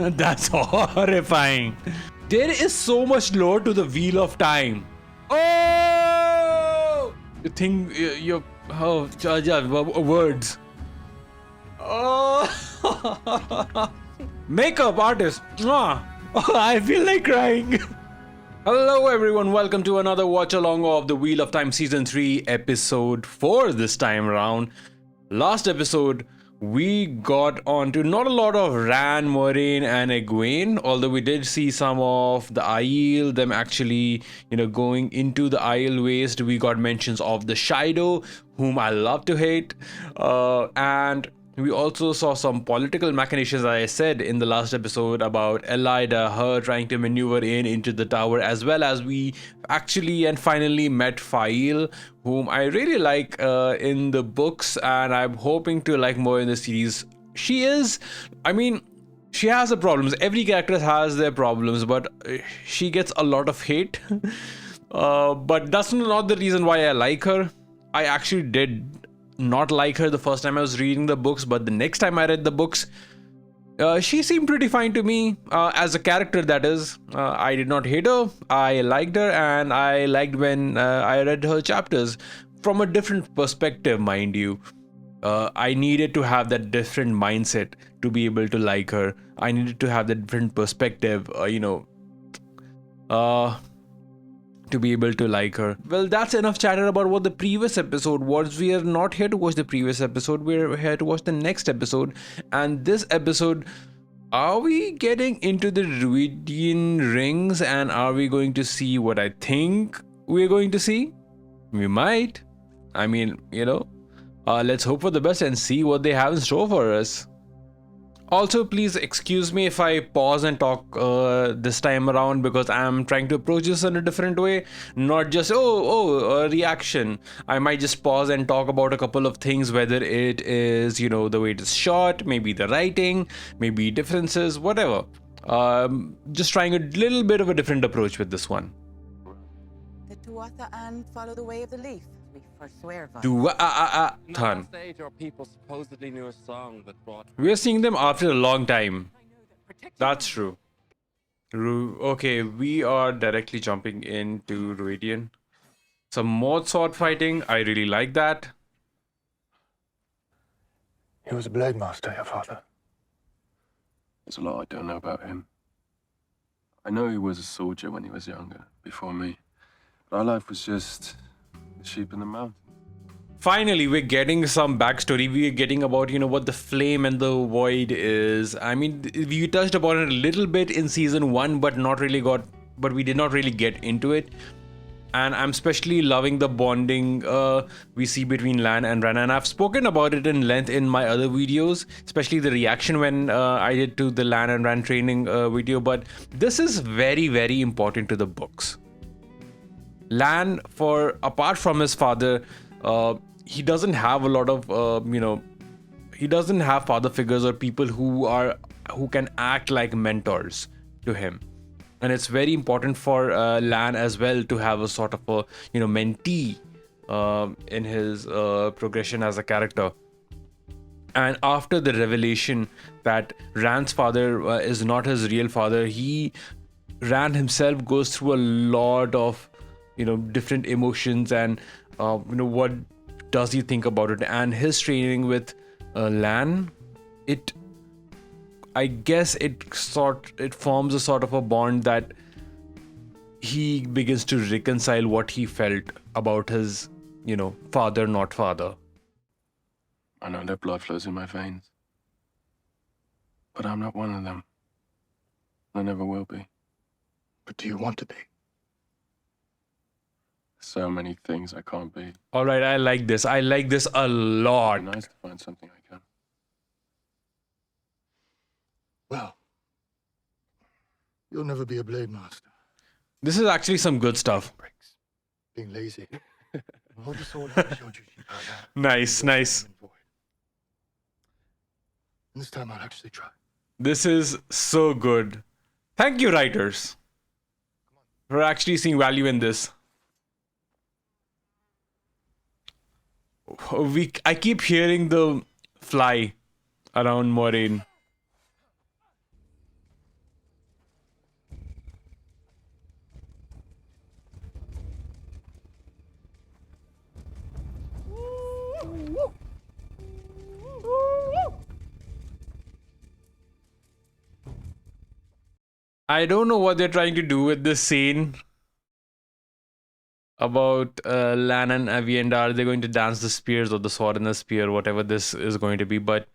That's horrifying. There is so much lore to the Wheel of Time. Oh! You think you're... Oh, words. Oh! Makeup artist. Mwah. Oh, I feel like crying. Hello everyone, welcome to another watch along of the Wheel of Time Season 3 episode 4 this time around. Last episode, we got on to not a lot of Ran, Moiraine and Egwene, although we did see some of the Aiel, them actually, going into the Aiel waste. We got mentions of the Shido, whom I love to hate, and we also saw some political machinations, as I said in the last episode, about Elida, her trying to maneuver into the tower, as well as we actually and finally met Fail, whom I really like in the books, and I'm hoping to like more in the series. She has her problems. Every character has their problems, but she gets a lot of hate. But that's not the reason why I like her. I actually did not like her the first time I was reading the books, but the next time I read the books, she seemed pretty fine to me as a character, that is. I did not hate her, I liked her, and I liked when I read her chapters from a different perspective, mind you. I needed to have that different mindset to be able to like her. I needed to have that different perspective, to be able to like her. Well, that's enough chatter about what the previous episode was. We are not here to watch the previous episode, we're here to watch the next episode. And this episode, are we getting into the RHUIDEAN rings, and are we going to see what I think we're going to see? We might. Let's hope for the best and see what they have in store for us. Also, please excuse me if I pause and talk this time around, because I'm trying to approach this in a different way. Not just, a reaction. I might just pause and talk about a couple of things, whether it is, the way it is shot, maybe the writing, maybe differences, whatever. Just trying a little bit of a different approach with this one. The Tuatha and follow the way of the leaf. We forswear Tan. Stage, our people supposedly knew a song that brought. We're seeing them after a long time. That's true. Okay, we are directly jumping into RHUIDEAN. Some more sword fighting. I really like that. He was a blade master, your father. There's a lot I don't know about him. I know he was a soldier when he was younger, before me. But our life was just the sheep in the mountain. Finally, we're getting some backstory. We're getting about, what the flame and the void is. I mean, we touched upon it a little bit in season 1, but we did not really get into it. And I'm especially loving the bonding we see between Lan and Ran. And I've spoken about it in length in my other videos, especially the reaction when I did to the Lan and Ran training video. But this is very, very important to the books. Lan, apart from his father, he doesn't have a lot of, he doesn't have father figures or people who can act like mentors to him. And it's very important for Lan as well to have a sort of a, mentee in his progression as a character. And after the revelation that Ran's father is not his real father, Ran himself goes through a lot of, different emotions and, what does he think about it. And his training with Lan, I guess it forms a sort of a bond that he begins to reconcile what he felt about his, father, not father. I know their blood flows in my veins. But I'm not one of them. I never will be. But do you want to be? So many things I can't be. All right, I like this. I like this a lot. Nice to find something I can. Well, you'll never be a blade master. This is actually some good stuff. Breaks. Being lazy. Hold the sword as your duty, father. Nice. And this time I'll actually try. This is so good. Thank you, writers, for actually seeing value in this. I keep hearing the fly around Moiraine. I don't know what they're trying to do with this scene about Lan and Avienda. Are they going to dance the spears or the sword and the spear, whatever this is going to be? But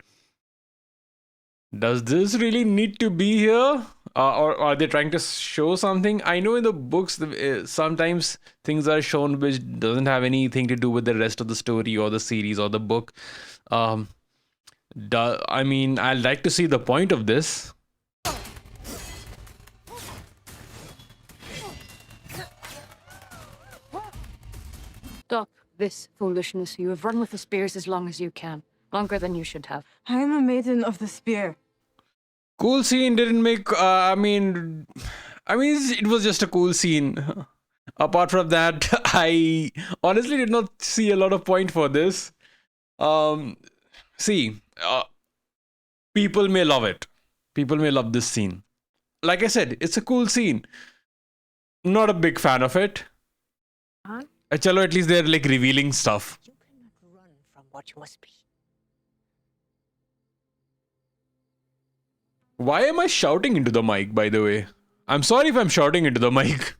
does this really need to be here? Or are they trying to show something? I know in the books, sometimes things are shown which doesn't have anything to do with the rest of the story or the series or the book. I mean, I'd like to see the point of this. Stop this foolishness. You have run with the spears as long as you can. Longer than you should have. I am a maiden of the spear. Cool scene, didn't make I mean it was just a cool scene. Apart from that, I honestly did not see a lot of point for this. See, people may love it. People may love this scene. Like I said, it's a cool scene. Not a big fan of it. Chalo, at least they're like revealing stuff. You cannot run from what you must be. Why am I shouting into the mic, by the way? I'm sorry if I'm shouting into the mic.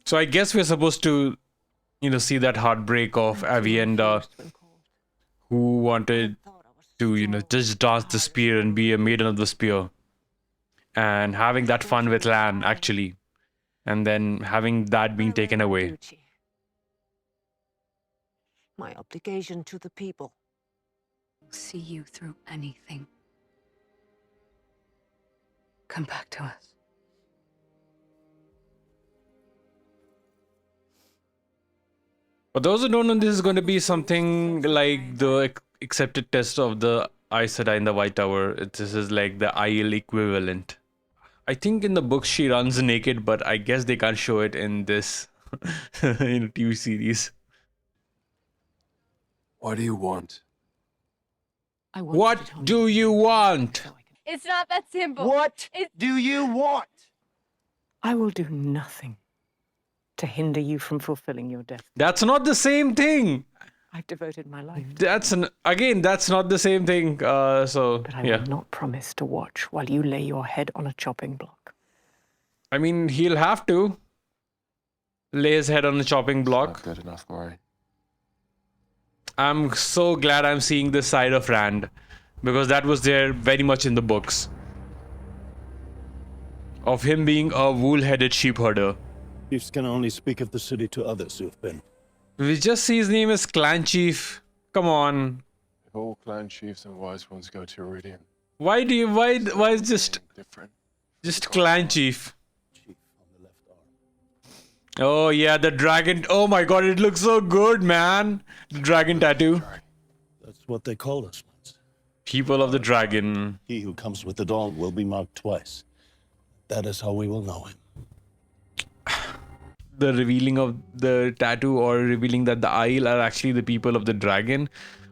So I guess we're supposed to, see that heartbreak of Avienda, who wanted to, just dance the spear and be a maiden of the spear. And having that fun with Lan, actually. And then having that being taken away. My obligation to the people. See you through anything. Come back to us. For those who don't know, this is going to be something like the accepted test of the Aes Sedai in the White Tower. This is like the Aiel equivalent. I think in the books she runs naked, but I guess they can't show it in this TV series. What do you want? What do you want? It's not that simple. What do you want? I will do nothing to hinder you from fulfilling your destiny. That's not the same thing. I've devoted my life. That's not the same thing. But I Yeah. will not promise to watch while you lay your head on a chopping block. I mean, he'll have to lay his head on a chopping block. Not good enough, Maury. I'm so glad I'm seeing this side of Rand, because that was there very much in the books. Of him being a wool-headed sheep herder. Chiefs can only speak of the city to others who've been. We just see his name as Clan Chief. Come on. If all clan chiefs and wise ones go to RHUIDEAN, Why is different. just Clan Chief? Chief on the left arm. Oh yeah, the dragon. Oh my god, it looks so good, man. The dragon tattoo. That's what they call us once. People of the dragon. He who comes with the dawn will be marked twice. That is how we will know him. The revealing of the tattoo, or revealing that the Aiel are actually the people of the dragon,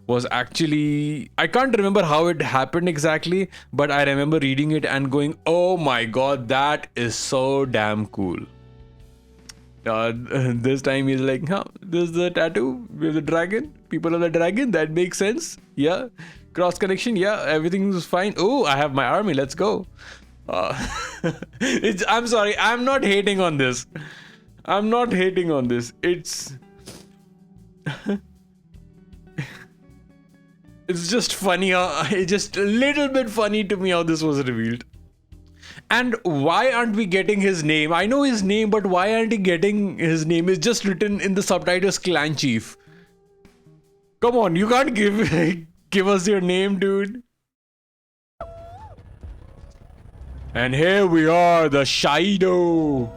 was actually, I can't remember how it happened exactly, but I remember reading it and going, oh my god, that is so damn cool. This time he's like, this is the tattoo with the dragon, people of the dragon, that makes sense. Yeah, cross connection, yeah, everything's fine. Oh, I have my army, let's go. I'm sorry, I'm not hating on this. It's it's just funny. It's just a little bit funny to me how this was revealed. And why aren't we getting his name? I know his name, but why aren't we getting his name? It's just written in the subtitles, Clan Chief. Come on, you can't give us your name, dude. And here we are, the Shido.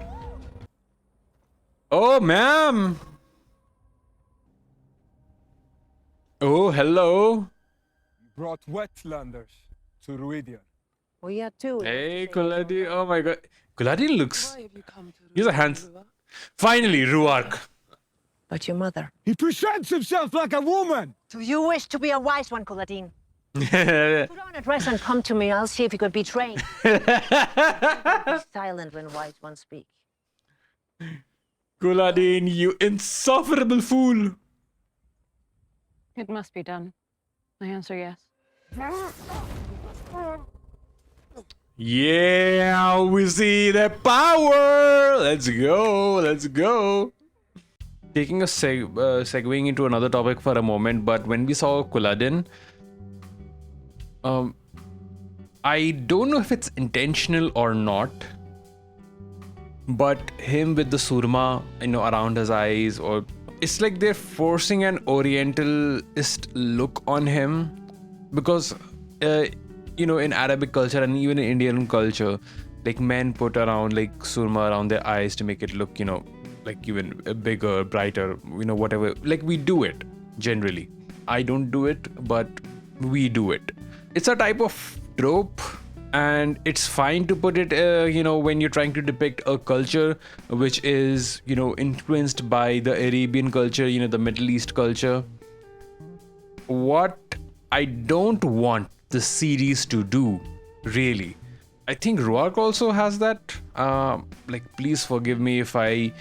Oh, ma'am. Oh, hello. Brought wetlanders to RHUIDEAN. We are two. Hey, Kuladi. Oh my god. Kuladi looks... Why have you come to He's a handsome... Finally, Ruark. But your mother. He presents himself like a woman! Do you wish to be a wise one, Kuladin? Put on a dress and come to me. I'll see if you could be trained. Be silent when wise ones speak. Kuladin, you insufferable fool. It must be done. I answer yes. Yeah, we see the power. Let's go. Let's go. Taking a segueing into another topic for a moment, but when we saw Kuladin, I don't know if it's intentional or not, but him with the surma, around his eyes, or it's like they're forcing an Orientalist look on him, because in Arabic culture and even in Indian culture, like men put around like surma around their eyes to make it look, like even bigger, brighter, whatever. Like we do it generally. I don't do it, but we do it. It's a type of trope, and it's fine to put it, when you're trying to depict a culture which is, influenced by the Arabian culture, the Middle East culture. What I don't want the series to do, really, I think RHUIDEAN also has that. Please forgive me if I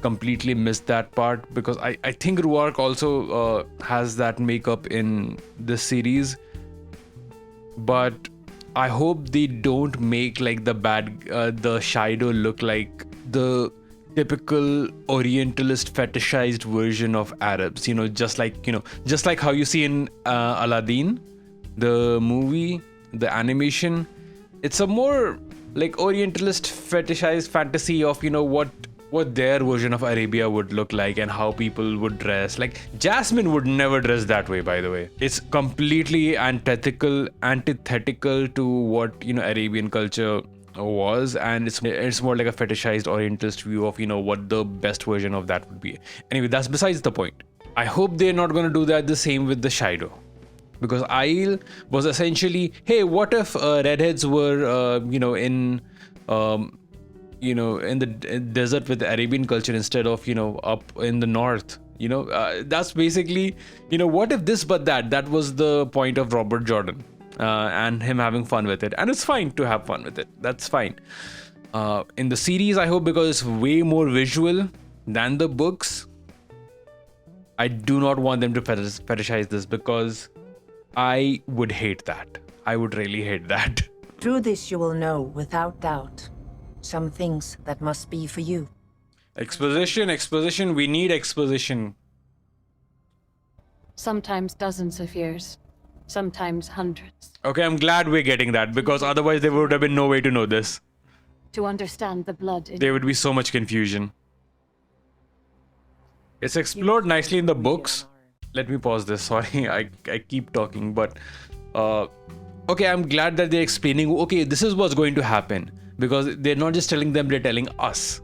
completely missed that part, because I think RHUIDEAN also has that makeup in this series. But I hope they don't make like the Shido look like the typical Orientalist fetishized version of Arabs. Just like how you see in Aladdin, the movie, the animation. It's a more like Orientalist fetishized fantasy of what their version of Arabia would look like and how people would dress. Like Jasmine would never dress that way, by the way. It's completely antithetical to what Arabian culture was, and it's more like a fetishized Orientalist view of what the best version of that would be. Anyway, that's besides the point. I hope they're not going to do that the same with the Shido, because Ail was essentially, hey, what if redheads were in in the desert with the Arabian culture instead of up in the north. That's basically, what if this but that was the point of Robert Jordan, and him having fun with it, and it's fine to have fun with it. That's fine. In the series, I hope, because it's way more visual than the books, I do not want them to fetishize this, because I would hate that. I would really hate that. Through this you will know, without doubt, some things that must be for you. Exposition. We need exposition. Sometimes dozens of years. Sometimes hundreds. Okay, I'm glad we're getting that, because otherwise there would have been no way to know this. To understand the blood in There would be so much confusion. It's explored nicely in the books. Let me pause this. Sorry, I keep talking, but okay, I'm glad that they're explaining, okay, this is what's going to happen, because they're not just telling them, they're telling us.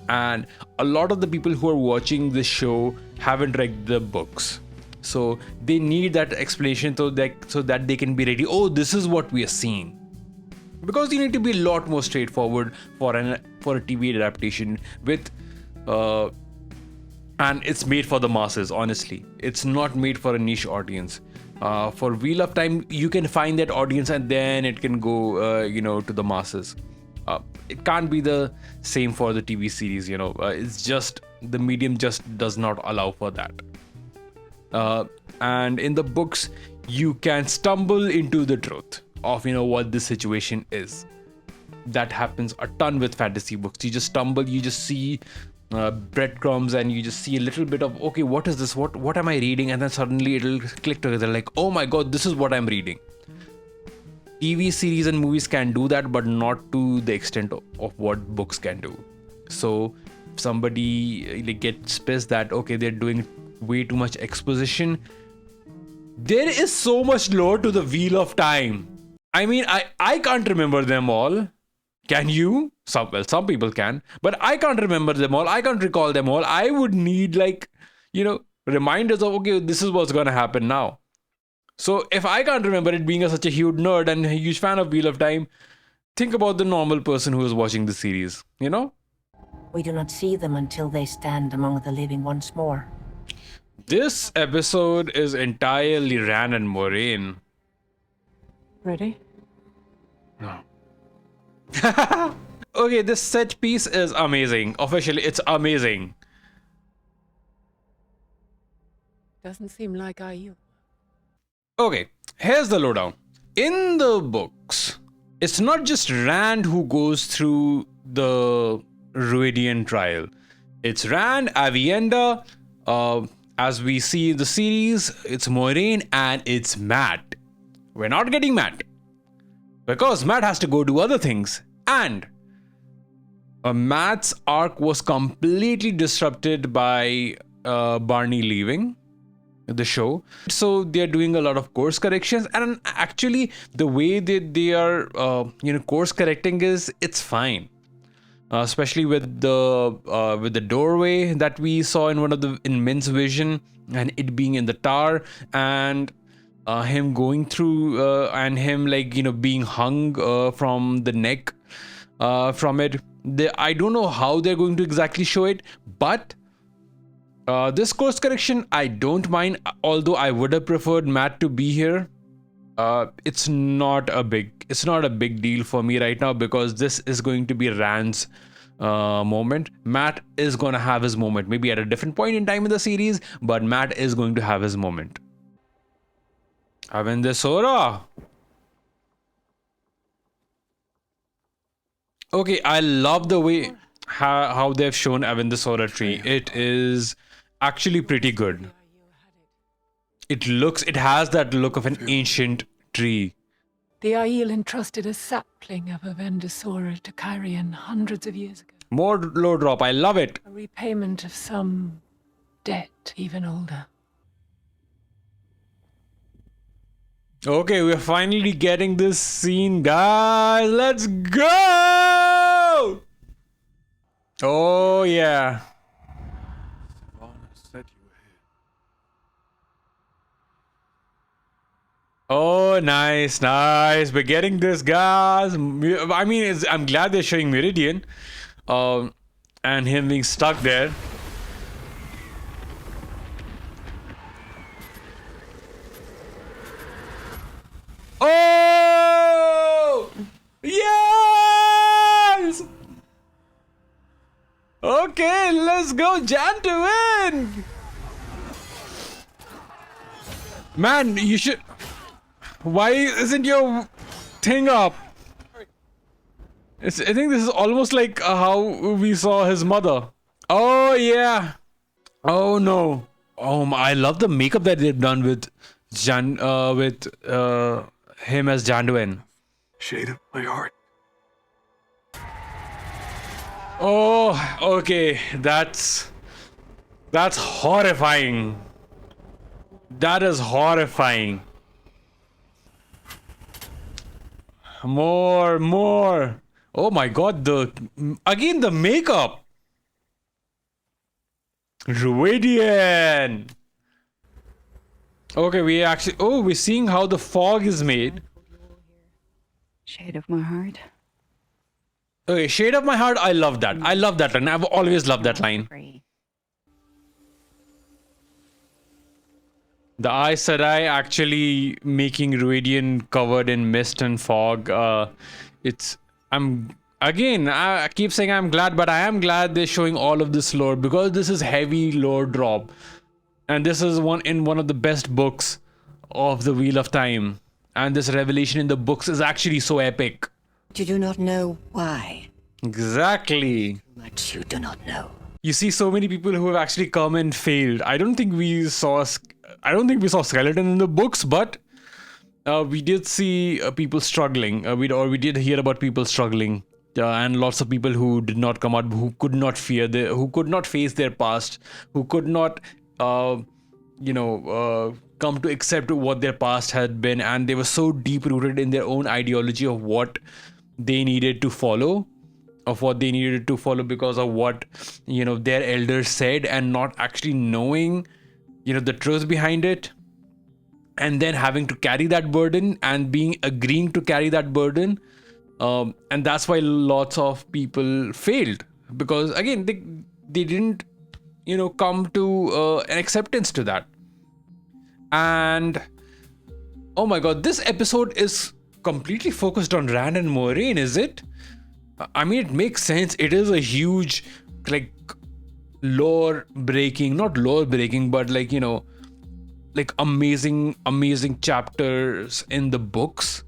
And a lot of the people who are watching this show haven't read the books, so they need that explanation so that they can be ready. Oh, this is what we are seeing. Because you need to be a lot more straightforward for a TV adaptation with and it's made for the masses. Honestly, it's not made for a niche audience. For Wheel of Time, you can find that audience, and then it can go to the masses. It can't be the same for the TV series. It's just the medium just does not allow for that. And in the books, you can stumble into the truth of what the situation is. That happens a ton with fantasy books. You just stumble, you just see breadcrumbs, and you just see a little bit of, okay, what is this, what am I reading, and then suddenly it'll click together like, oh my god, this is what I'm reading. TV series and movies can do that, but not to the extent of what books can do. So if somebody gets pissed that, okay, they're doing way too much exposition, there is so much lore to the Wheel of Time. I mean, I can't remember them all. Can you? Some people can, but I can't remember them all. I can't recall them all. I would need reminders of, okay, this is what's gonna happen now. So if I can't remember it, being such a huge nerd and a huge fan of Wheel of Time, think about the normal person who is watching the series, We do not see them until they stand among the living once more. This episode is entirely Ran and Moraine. Ready? No. Okay, this set piece is amazing. Officially, it's amazing. Doesn't seem like you. Okay, here's the lowdown. In the books, it's not just Rand who goes through the RHUIDEAN trial. It's Rand, Avienda, as we see in the series, it's Moiraine and it's Matt. We're not getting Matt. Because Matt has to go do other things. And Matt's arc was completely disrupted by Barney leaving the show, so they're doing a lot of course corrections, and actually the way that they are course correcting is it's fine, especially with the doorway that we saw in in Min's vision, and it being in the tower, and him going through and him being hung from the neck from it. I don't know how they're going to exactly show it, but this course correction I don't mind, although I would have preferred Matt to be here. It's not a big deal for me right now, because this is going to be Rand's moment. Matt is going to have his moment, maybe at a different point in time in the series, but Matt is going to have his moment. Avende Sora. Okay, I love the way how they've shown Avende Sora tree. It is actually pretty good. It has that look of an ancient tree. The Aiel entrusted a sapling of Avendasora to Kyrian hundreds of years ago. More low drop, I love it. A repayment of some debt even older. Okay, we're finally getting this scene, guys. Let's go! Oh, yeah. Said you were here. Oh, nice. We're getting this, guys. I mean, I'm glad they're showing Meridian, and him being stuck there. Oh! Yes! Okay, let's go, Jan to win! Man, you should... Why isn't your thing up? I think this is almost like how we saw his mother. Oh, yeah. Oh, no. Oh, I love the makeup that they've done with him as Janduin. Shade of my heart. Oh, okay. That's horrifying. That is horrifying. More. Oh my god, again the makeup. RHUIDEAN. Okay, we're seeing how the fog is made. Shade of my heart. Okay, Shade of my heart, I love that. I love that line. I've always loved that line. The Aes Sedai actually making RHUIDEAN covered in mist and fog. I keep saying I'm glad, but I am glad they're showing all of this lore, because this is heavy lore drop. And this is one of the best books of the Wheel of Time. And this revelation in the books is actually so epic. You do not know why. Exactly. Much you do not know. You see so many people who have actually come and failed. I don't think we saw skeleton in the books, but we did see people struggling. We did hear about people struggling, and lots of people who did not come out, who could not who could not face their past, who could not, come to accept what their past had been, and they were so deep rooted in their own ideology of what they needed to follow. Because of what their elders said, and not actually knowing the truth behind it, and then having to carry that burden and agreeing to carry that burden, and that's why lots of people failed, because again they didn't come to an acceptance to that. And oh my god, this episode is completely focused on Rand and Moiraine, is it? I mean, it makes sense. It is a huge, like, lore breaking, not lore breaking, but like, you know, like amazing chapters in the books.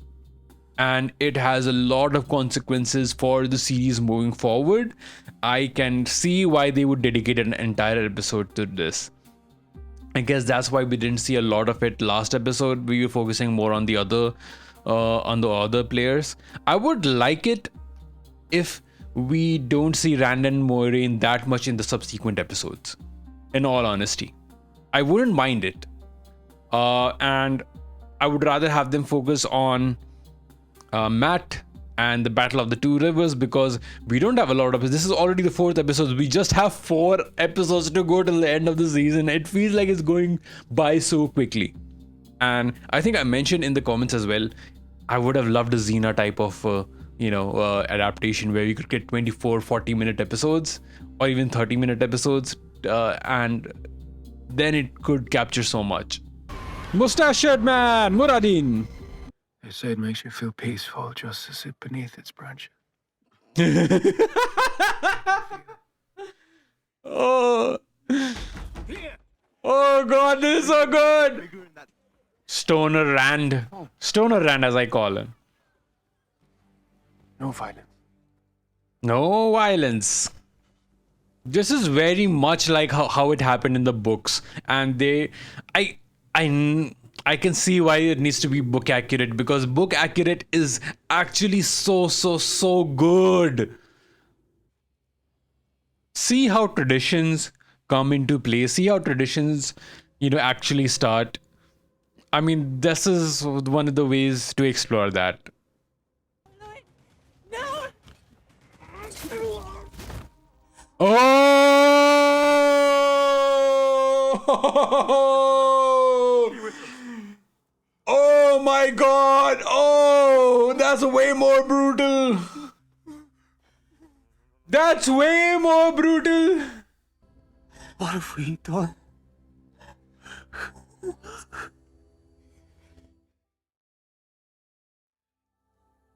And it has a lot of consequences for the series moving forward. I can see why they would dedicate an entire episode to this. I guess that's why we didn't see a lot of it last episode. We were focusing more on the other players. I would like it if we don't see Rand and Moiraine that much in the subsequent episodes. In all honesty, I wouldn't mind it, and I would rather have them focus on Matt and the Battle of the Two Rivers, because we don't have a lot of this is already the 4th episode. We just have 4 episodes to go till the end of the season. It feels like it's going by so quickly. And I think I mentioned in the comments as well, I would have loved a Xena type of adaptation where we could get 24-40-minute episodes or even 30-minute episodes, and then it could capture so much. Mustachioed man, Muradin. They say it makes you feel peaceful just to sit beneath its branches. Oh God, this is so good. Stoner Rand as I call him. No violence. No violence. This is very much like how it happened in the books, and I can see why it needs to be book accurate, because book accurate is actually so good. See how traditions come into play. See how traditions, actually start. I mean, this is one of the ways to explore that. Oh! Oh my God! Oh, that's way more brutal. That's way more brutal. What have we done?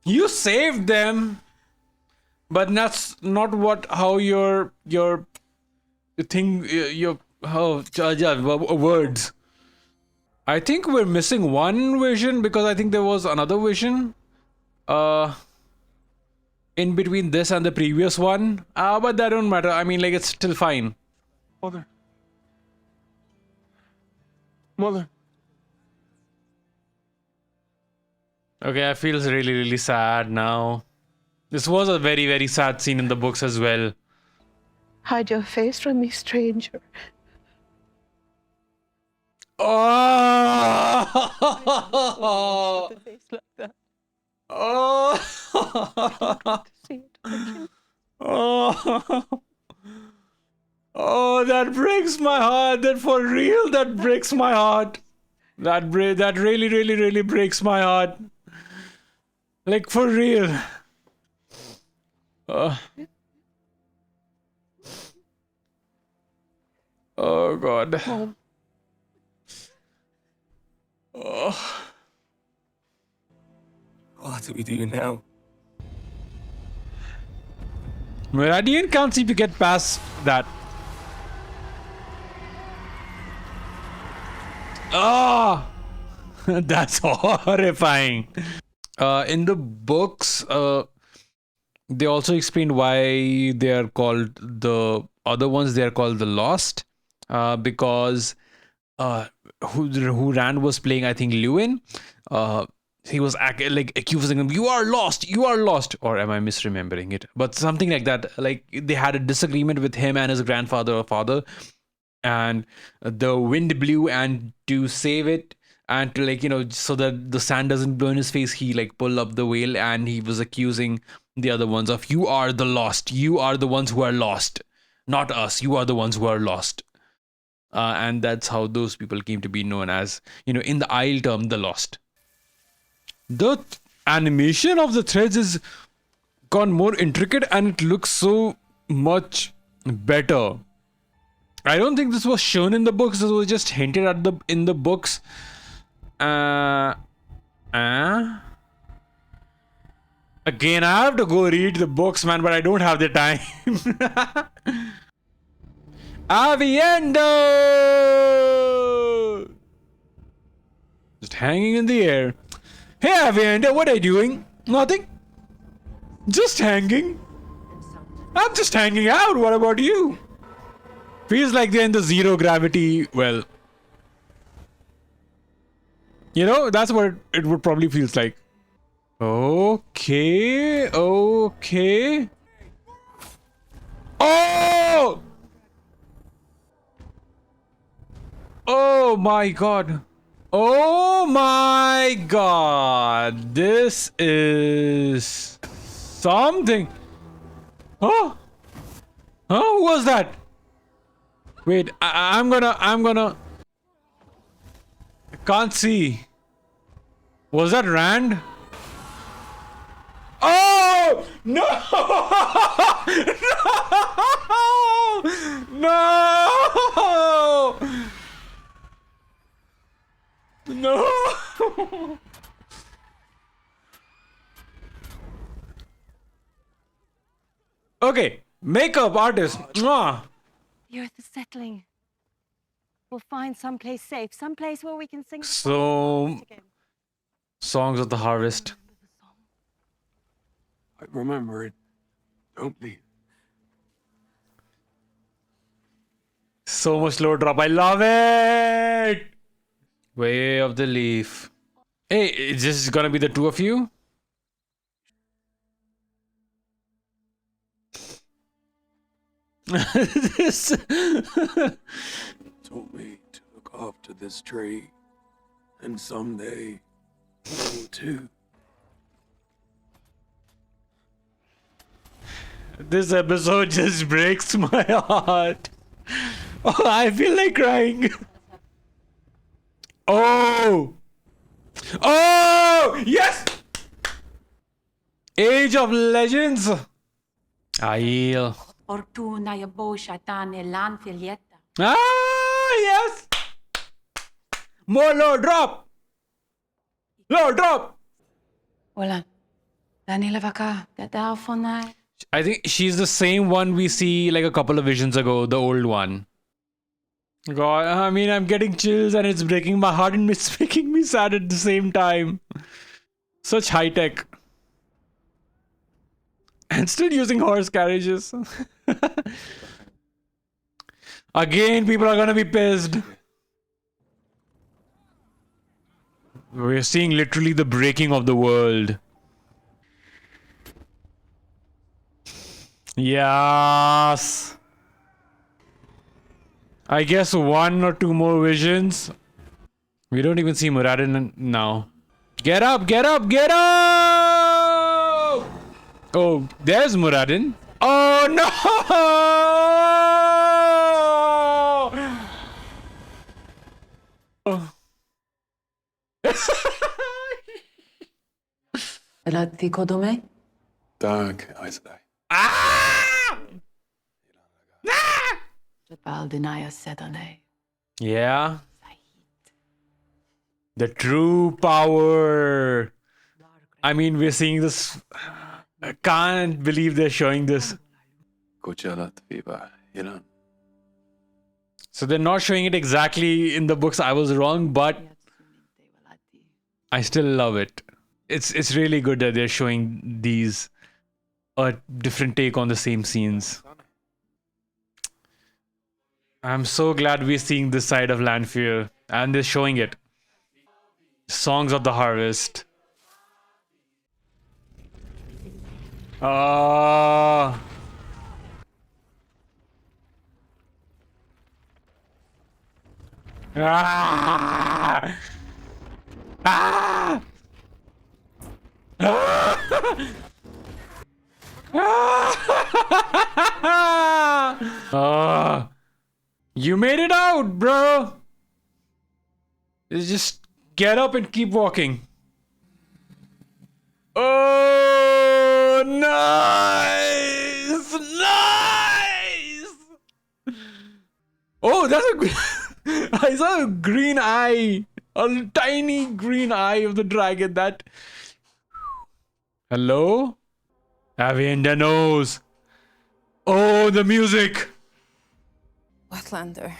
You saved them, but that's not how your thing, words. I think we're missing one vision, because I think there was another vision in between this and the previous one, but that don't matter. I mean, like, it's still fine. Mother. Okay, I feel really sad now. This was a very sad scene in the books as well. Hide your face from me, stranger. Oh! The face like that. Oh! See it. Oh! Oh, that breaks my heart. That for real, that breaks my heart. That really breaks my heart. Like, for real. Oh God. Mom. Oh. What do we do now? Meridian can't seem to get past that. Ah, that's horrifying. In the books, they also explained why they are called the other ones. They are called the Lost, because who Rand was playing, I think Lewin. He was accusing him, you are lost, or am I misremembering it? But something like that. Like, they had a disagreement with him and his grandfather or father, and the wind blew, and to save it and to so that the sand doesn't blow in his face, he pulled up the whale, and he was accusing the other ones of, you are the lost, you are the ones who are lost, not us, you are the ones who are lost. And that's how those people came to be known as, in the Isle term, the Lost. The animation of the threads is gone more intricate, and it looks so much better. I don't think this was shown in the books. This was just hinted at in the books. Again, I have to go read the books, man, but I don't have the time. Aviendo! Just hanging in the air. Hey, Aviendo, what are you doing? Nothing. Just hanging. I'm just hanging out. What about you? Feels like they're in the zero gravity. Well, you know, that's what it would probably feels like. Okay. Okay. Oh! Oh my god. Oh my god. This is something. Oh. Oh, who was that? Wait, I'm gonna I can't see. Was that Rand? Oh no! No! No! No! Okay, makeup artist. Mwah. The earth is settling. We'll find someplace safe, someplace where we can sing. So, songs of the harvest. I remember it. Don't leave. So much low drop. I love it. Way of the leaf. Hey, is this gonna be the two of you? This. Told me to look after this tree, and someday you will too. This episode just breaks my heart. Oh, I feel like crying. Oh! Oh! Yes! Age of Legends! Aiel. Ah, yes! More low drop! Low drop! Hola. Daniela Vaca. I think she's the same one we see like a couple of visions ago, the old one. God, I mean, I'm getting chills and it's breaking my heart and it's making me sad at the same time. Such high tech. And still using horse carriages. Again, people are gonna be pissed. We're seeing literally the breaking of the world. Yes. I guess one or two more visions. We don't even see Muradin now. Get up, get up, get up! Oh, there's Muradin. Oh no! Oh. Dark, I say. Ah! Yeah. The true power. I mean, we're seeing this. I can't believe they're showing this. So they're not showing it exactly in the books. I was wrong, but I still love it. It's really good that they're showing these a different take on the same scenes. I'm so glad we're seeing this side of Lanfear and they're showing it. Songs of the Harvest. Ah. Ah. Ah. Ah. You made it out, bro. Just get up and keep walking. Oh, nice! Nice! Oh, that's a... I saw a green eye. A tiny green eye of the dragon. That... Hello? Heavy in the nose. Oh, the music. Wetlander.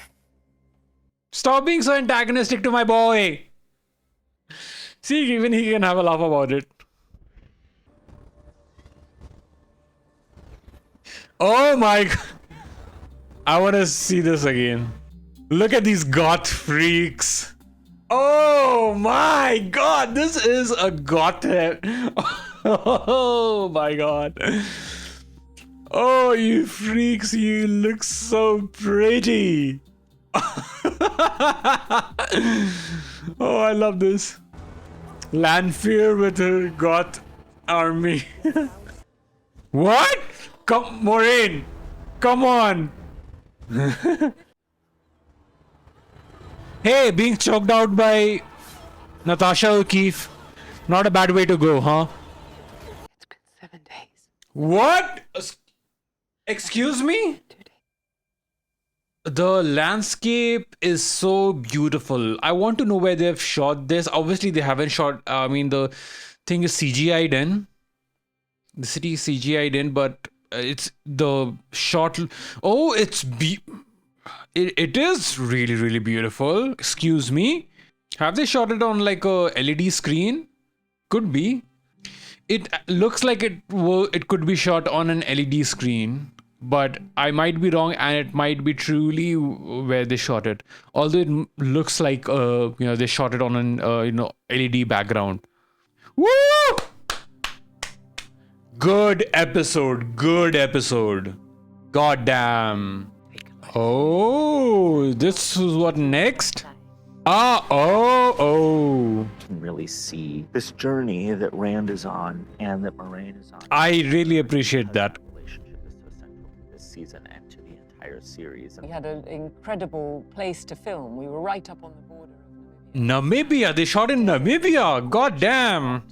Stop being so antagonistic to my boy. See, even he can have a laugh about it. Oh my god. I want to see this again. Look at these goth freaks. Oh my god, this is a goth. Oh my god. Oh, you freaks, you look so pretty. Oh, I love this. Lanfear with her goth army. What? Come, Maureen. Come on. Hey, being choked out by Natasha O'Keefe. Not a bad way to go, huh? It's been 7 days. What? Excuse me? The landscape is so beautiful. I want to know where they've shot this. Obviously, they haven't shot. I mean, the thing is CGI'd in. The city is CGI'd in, but it's the shot. Oh, it is really, really beautiful. Excuse me. Have they shot it on like a LED screen? Could be. It looks like it could be shot on an LED screen, but I might be wrong, and it might be truly where they shot it. Although it looks like they shot it on an LED background. Woo! Good episode. Good episode. God damn. Oh, this is what next? Oh. Can really see this journey that Rand is on and that Moraine is on. I really appreciate that. Relationship is so central to this season and to the entire series. We had an incredible place to film. We were right up on the border of Namibia. Namibia. They shot in Namibia. God damn.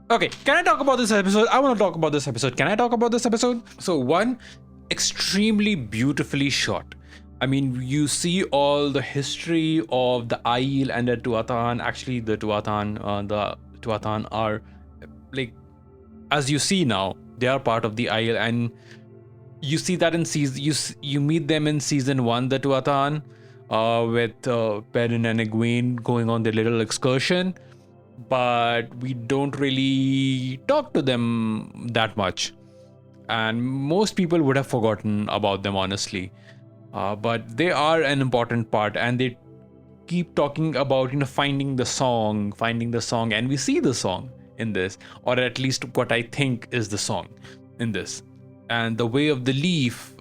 Okay, can I talk about this episode? I want to talk about this episode. Can I talk about this episode? So one, extremely beautifully shot. I mean, you see all the history of the Isle and the Tuathan. Actually, the Tuathan are like, as you see now, they are part of the Isle, and you see that in season. You meet them in season 1, the Tuathan, with Perrin and Egwene going on their little excursion, but we don't really talk to them that much, and most people would have forgotten about them, honestly. But they are an important part, and they keep talking about finding the song, and we see the song in this, or at least what I think is the song in this. And the way of the leaf,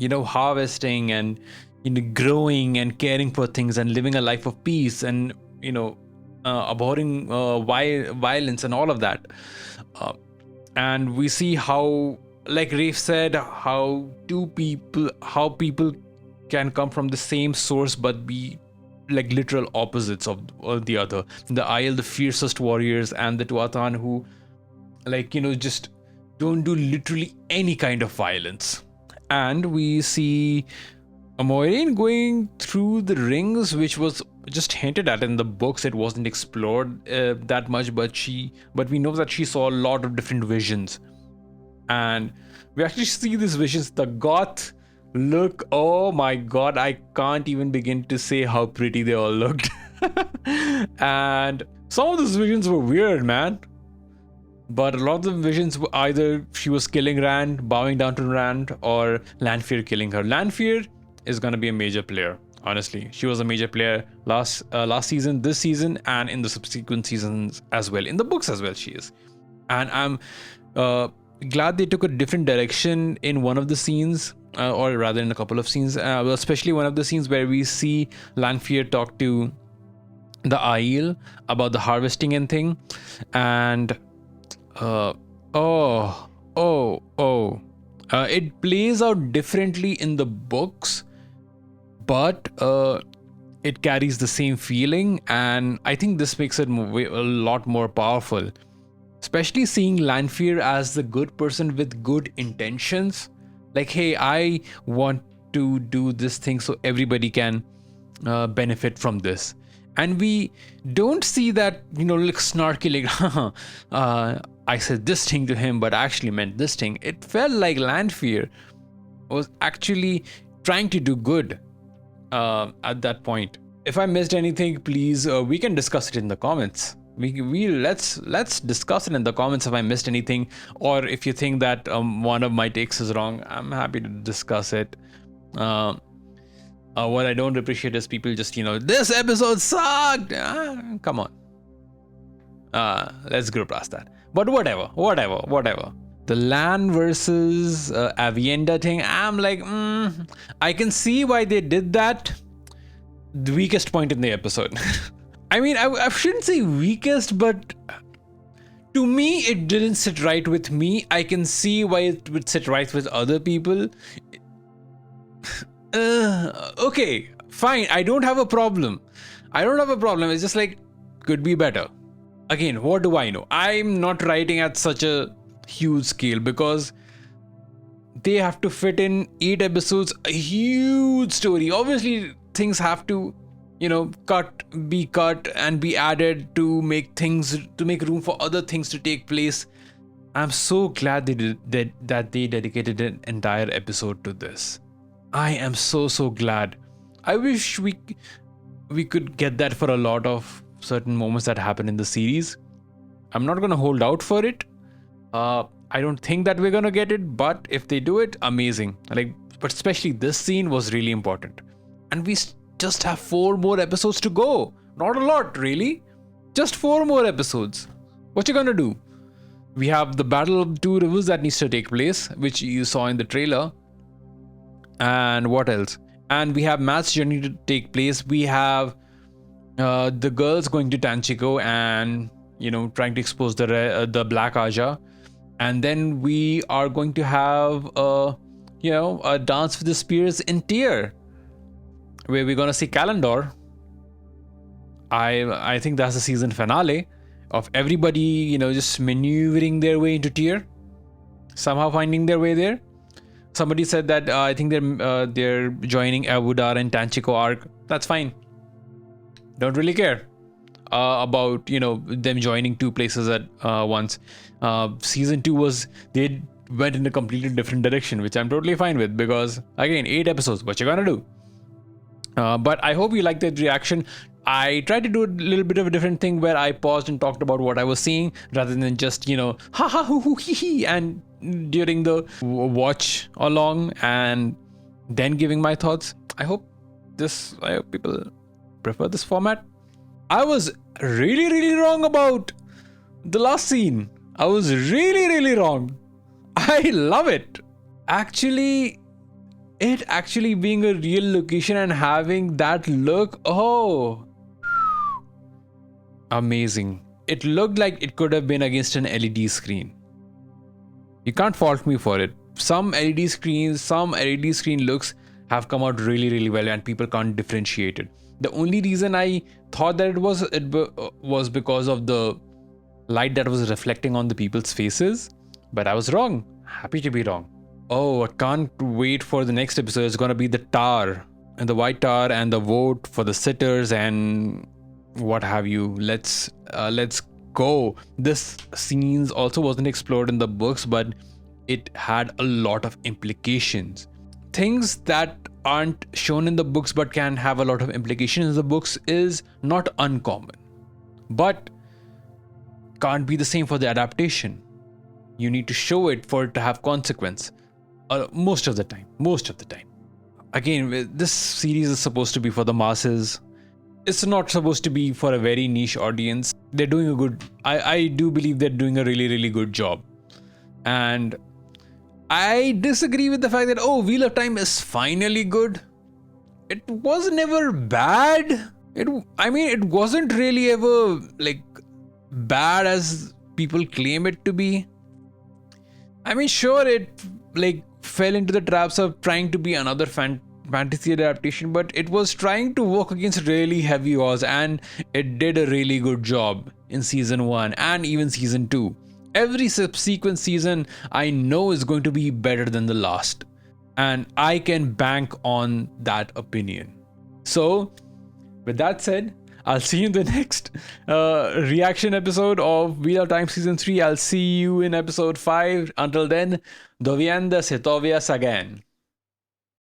harvesting and growing and caring for things and living a life of peace, and abhorring violence and all of that. And we see how, like Rafe said, how people can come from the same source but be like literal opposites of the other. The Isle, the fiercest warriors, and the Tuathan who just don't do literally any kind of violence. And we see Moiraine going through the rings, which was just hinted at in the books. It wasn't explored that much, but we know that she saw a lot of different visions. And we actually see these visions. The goth look, oh my god, I can't even begin to say how pretty they all looked. And some of those visions were weird, man. But a lot of the visions were either she was killing Rand, bowing down to Rand, or Lanfear killing her. Lanfear is going to be a major player, honestly. She was a major player last season, this season, and in the subsequent seasons as well. In the books as well, she is. And I'm glad they took a different direction in one of the scenes, or rather in a couple of scenes, especially one of the scenes where we see Lanfear talk to the Aiel about the harvesting and thing. And it plays out differently in the books, but it carries the same feeling, and I think this makes it a lot more powerful. Especially seeing Lanfear as the good person with good intentions. Like, hey, I want to do this thing so everybody can benefit from this. And we don't see that, like snarky, like, I said this thing to him, but I actually meant this thing. It felt like Lanfear was actually trying to do good at that point. If I missed anything, please, we can discuss it in the comments. Let's discuss it in the comments if I missed anything, or if you think that one of my takes is wrong. I'm happy to discuss it. What I don't appreciate is people just, this episode sucked. Come on. Let's go past that. But whatever. The Lan versus Avienda thing, I'm like, I can see why they did that. The weakest point in the episode. I mean, I shouldn't say weakest, but to me, it didn't sit right with me. I can see why it would sit right with other people. Okay, fine. I don't have a problem. It's just like, could be better. Again, what do I know? I'm not writing at such a huge scale because they have to fit in 8 episodes, a huge story. Obviously, things have to, be cut and be added to make room for other things to take place. I'm so glad that they dedicated an entire episode to this. I am so glad. I wish we could get that for a lot of certain moments that happen in the series. I'm not gonna hold out for it. I don't think that we're gonna get it, but if they do it, amazing. But especially this scene was really important. And we just have 4 more episodes to go. Not a lot, really. Just 4 more episodes. What you gonna do? We have the Battle of 2 Rivers that needs to take place, which you saw in the trailer. And what else? And we have Matt's journey to take place. We have the girls going to Tanchico and trying to expose the Black Aja, and then we are going to have a Dance with the Spears in Tyr, where we're gonna see Kalendor. I think that's the season finale of everybody just maneuvering their way into Tyr, somehow finding their way there. Somebody said that I think they're joining Avudar and Tanchico arc. That's fine. Don't really care about them joining 2 places at once. Season 2 they went in a completely different direction, which I'm totally fine with, because again, 8 episodes. What you gonna do? But I hope you liked that reaction. I tried to do a little bit of a different thing where I paused and talked about what I was seeing rather than just ha ha hoo hoo hee hee and during the watch along and then giving my thoughts. I hope people prefer this format. I was really wrong about the last scene. I was really wrong. I love it. It actually being a real location and having that look, amazing. It looked like it could have been against an LED screen. You can't fault me for it. Some LED screen looks have come out really well and people can't differentiate it. The only reason I thought that it was because of the light that was reflecting on the people's faces, but I was wrong. Happy to be wrong. Oh, I can't wait for the next episode. It's gonna be the Tower and the White Tower and the vote for the sitters and what have you. Let's go. This scenes also wasn't explored in the books, but it had a lot of implications. Things that aren't shown in the books but can have a lot of implications in the books is not uncommon, but can't be the same for the adaptation. You need to show it for it to have consequence. Most of the time. Again, this series is supposed to be for the masses. It's not supposed to be for a very niche audience. They're doing a good... I do believe they're doing a really good job. And I disagree with the fact that, Wheel of Time is finally good. It was never bad. It wasn't really ever bad as people claim it to be. Sure, it fell into the traps of trying to be another fantasy adaptation, but it was trying to work against really heavy odds, and it did a really good job in season 1 and even season 2. Every subsequent season I know is going to be better than the last, and I can bank on that opinion. So with that said, I'll see you in the next reaction episode of Wheel of Time Season 3. I'll see you in episode 5. Until then, Dovienda Setovia Sagan.